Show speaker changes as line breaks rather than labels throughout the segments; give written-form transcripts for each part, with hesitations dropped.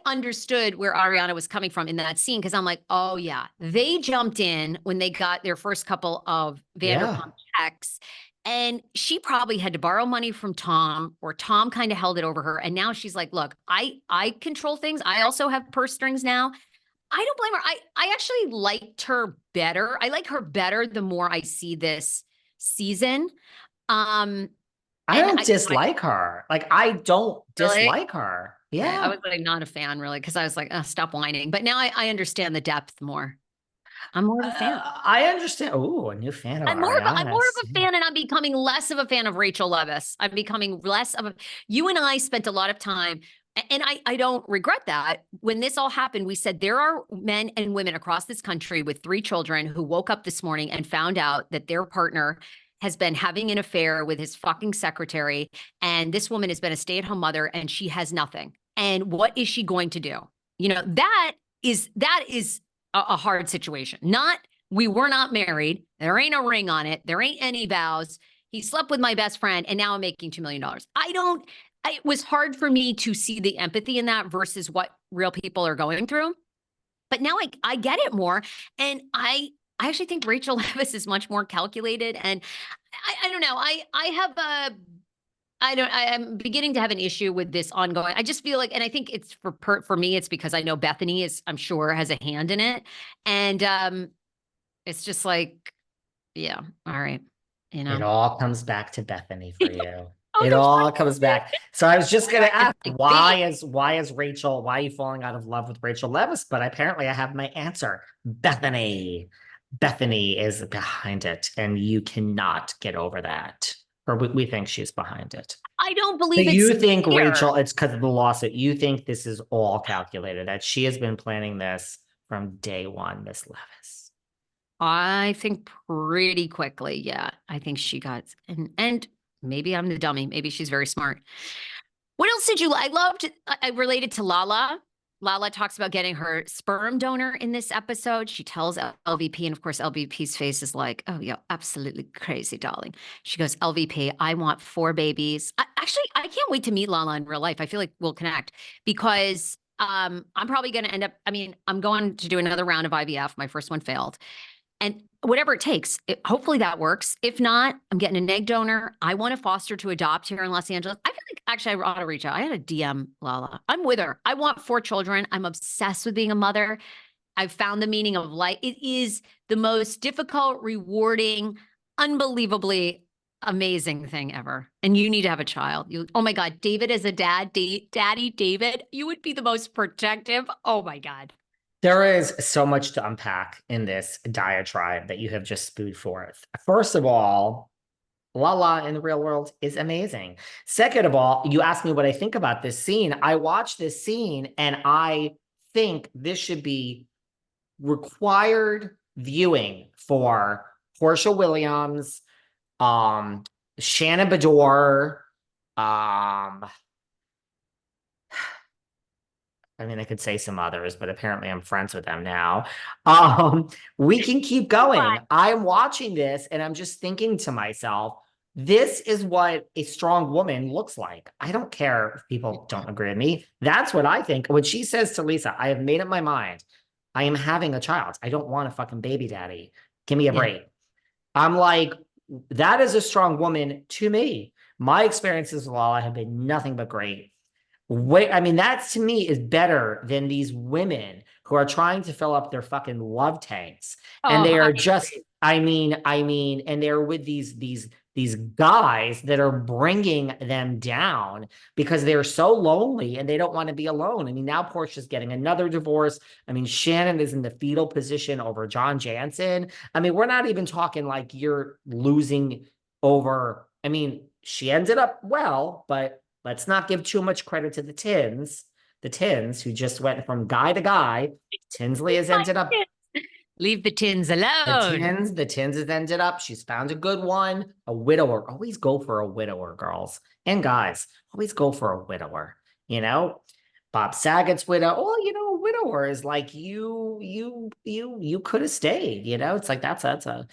understood where Ariana was coming from in that scene because I'm like, oh yeah, they jumped in when they got their first couple of Vanderpump checks. And she probably had to borrow money from Tom, or Tom kind of held it over her. And now she's like, look, I control things. I also have purse strings now. I don't blame her. I actually liked her better. I like her better the more I see this season. I
don't dislike her. Like, I don't
really,
dislike her.
okay, I
Yeah.
was like not a fan really because I was like, stop whining. But now I understand the depth more. I'm more of a fan.
I understand. Oh, a new fan of
I'm more
Ariana's.
of a fan, and I'm becoming less of a fan of Rachel Leviss. I'm becoming less of a. You and I spent a lot of time, and I don't regret that. When this all happened, we said there are men and women across this country with 3 children who woke up this morning and found out that their partner has been having an affair with his fucking secretary, and this woman has been a stay-at-home mother, and she has nothing. And what is she going to do? You know, that is a hard situation. Not we were not married. There ain't a ring on it. There ain't any vows. He slept with my best friend, and now I'm making $2 million. It was hard for me to see the empathy in that versus what real people are going through. But now I get it more. And I actually think Rachel Leviss is much more calculated. And I don't know. I'm beginning to have an issue with this ongoing. I just feel like, and I think it's for me, it's because I know Bethany I'm sure has a hand in it. And it's just like, yeah, all right. You
It
know.
all comes back to Bethany for you.
Oh,
It
there's
all comes back. So I was just gonna ask,
like
why are you falling out of love with Rachel Leviss? But apparently I have my answer. Bethany. Bethany is behind it, and you cannot get over that. Or we think she's behind it.
I don't
So
believe it's
you think
fair.
Rachel, it's because of the lawsuit. You think this is all calculated, that she has been planning this from day one, Miss Leviss.
I think pretty quickly, yeah. I think she got and maybe I'm the dummy. Maybe she's very smart. What else did you I loved I related to Lala. Lala talks about getting her sperm donor in this episode. She tells LVP, and of course, LVP's face is like, oh, yeah, absolutely crazy, darling. She goes, LVP, I want 4 babies. I can't wait to meet Lala in real life. I feel like we'll connect because I'm probably going to end up, I'm going to do another round of IVF. My first one failed. And whatever it takes, hopefully that works. If not, I'm getting an egg donor. I want to foster to adopt here in Los Angeles. I feel like actually I ought to reach out. I had a DM Lala. I'm with her. I want 4 children. I'm obsessed with being a mother. I've found the meaning of life. It is the most difficult, rewarding, unbelievably amazing thing ever. And you need to have a child. Oh my God, David as a dad, Daddy David, you would be the most protective. Oh my God.
There is so much to unpack in this diatribe that you have just spewed forth. First of all, Lala in the real world is amazing. Second of all, you asked me what I think about this scene. I watched this scene and I think this should be required viewing for Portia Williams, Shannon Bedore, I could say some others, but apparently I'm friends with them now. We can keep going. I'm watching this and I'm just thinking to myself, this is what a strong woman looks like. I don't care if people don't agree with me. That's what I think. When she says to Lisa, I have made up my mind. I am having a child. I don't want a fucking baby daddy. Give me a break. I'm like, that is a strong woman to me. My experiences with Lala have been nothing but great. That to me is better than these women who are trying to fill up their fucking love tanks. And they are just, and they're with these guys that are bringing them down because they're so lonely and they don't want to be alone. Now Portia's getting another divorce. Shannon is in the fetal position over John Jansen. We're not even talking like you're losing over. She ended up well, but let's not give too much credit to the Tins. The Tins, who just went from guy to guy. Tinsley has ended up.
Leave the Tins alone.
The Tins has ended up. She's found a good one. A widower. Always go for a widower, girls and guys. Always go for a widower. Bob Saget's widow. Well, a widower is like you could have stayed. It's like that's a.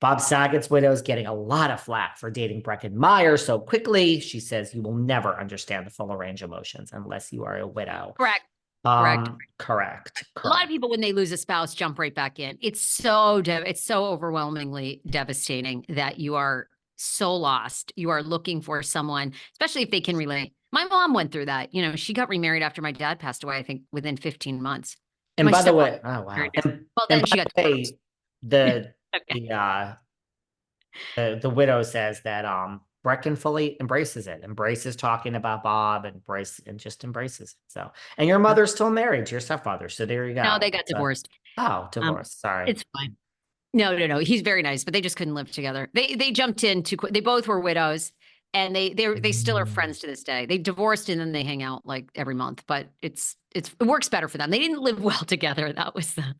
Bob Saget's widow is getting a lot of flack for dating Breckin Meyer so quickly. She says you will never understand the full range of emotions unless you are a widow.
Correct. Correct.
Correct.
A lot of
Correct.
people, when they lose a spouse, jump right back in. It's so overwhelmingly devastating that you are so lost. You are looking for someone, especially if they can relate. My mom went through that. She got remarried after my dad passed away, I think within 15 months.
And
My
by the
stepmom
way, oh wow.
married now. Well,
And
then
by
she got
the
divorced.
way, the
Okay.
the uh the widow says that Brecken fully embraces it, embraces talking about Bob, and just embraces it. So, and your mother's still married to your stepfather. So there you
No,
go.
they got
So,
divorced.
oh,
Um,
divorce. Sorry.
it's fine. No, no, no. He's very nice, but they just couldn't live together. They jumped in too quick. They both were widows, and they still are
Mm.
friends to this day. They divorced and then they hang out like every month, but it works better for them. They didn't live well together. That was the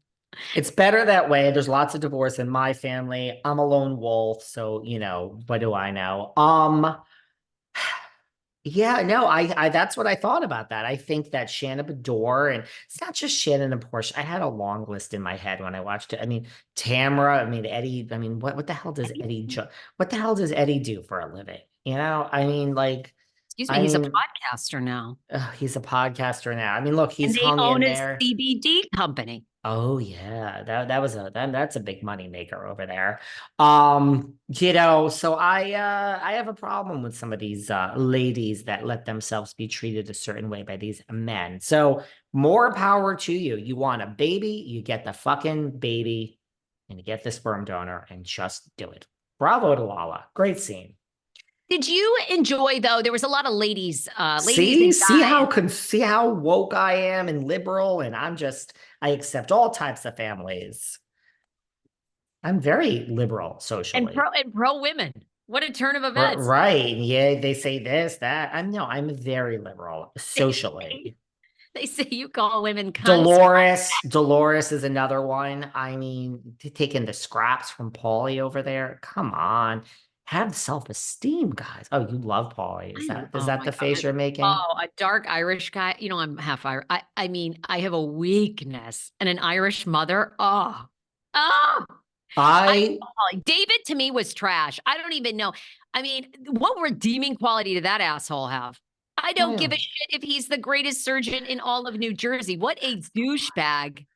It's better that way. There's lots of divorce in my family. I'm a lone wolf, so what do I know? Yeah, no, I that's what I thought about that. I think that Shannon Bedore, and it's not just Shannon and Portia. I had a long list in my head when I watched it. I mean, Tamara, I mean, Eddie, I mean, what the hell does what the hell does Eddie do for a living? I mean, like,
excuse me.
I
He's a
mean,
podcaster now,
he's a podcaster now. I mean, look,
and
he's
they
hung
own
in
a
there.
CBD company.
Oh yeah, that's a big money maker over there. So I have a problem with some of these ladies that let themselves be treated a certain way by these men. So more power to you. You want a baby, you get the fucking baby, and you get the sperm donor and just do it. Bravo to Lala. Great scene.
Did you enjoy though? There was a lot of ladies
See,
and guys.
see how woke I am and liberal, and I accept all types of families. I'm very liberal
And
socially.
pro women. What a turn of events.
Right. Yeah, they say this, that. I'm very liberal
They say,
socially.
they say you call women cunts.
Dolores is another one. I mean, taking the scraps from Paulie over there. Come on. Have self-esteem, guys. Oh, you love Paulie. Is
Oh
that
my
the face
God.
you're making?
Oh, a dark Irish guy. I'm half Irish. I mean, I have a weakness and an Irish mother. Oh, I
I
like David to me was trash. I don't even know. I mean, what redeeming quality did that asshole have? I don't give
well,
a shit if he's the greatest surgeon in all of New Jersey. What a douchebag.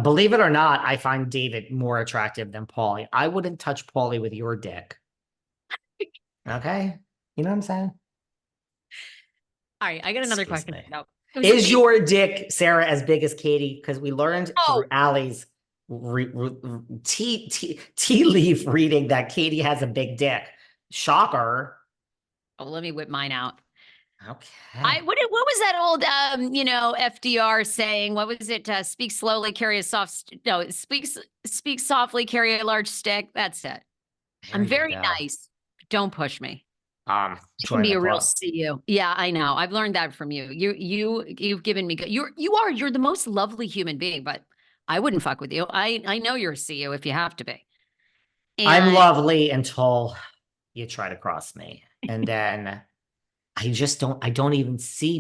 believe it or not, I find David more attractive than Paulie. I wouldn't touch Paulie with your dick. Okay? You know what I'm saying?
All right, I got another
Excuse
question.
me.
No, it was
Is
amazing.
your dick, Sarah, as big as Katie? Because we learned through
Oh,
Allie's tea leaf reading that Katie has a big dick. Shocker.
let me whip mine out.
Okay.
What was that old FDR saying? What was it? Speak slowly, carry a soft no, speak softly, carry a large stick. That's it.
There
I'm
you
very
go.
nice. Don't push me. You can
Join
be
the
a real
club.
CU. Yeah, I know. I've learned that from you. You've given me good. You're the most lovely human being, but I wouldn't fuck with you. I know you're a CU if you have to be.
I'm
And
lovely until you try to cross me. And then I don't even see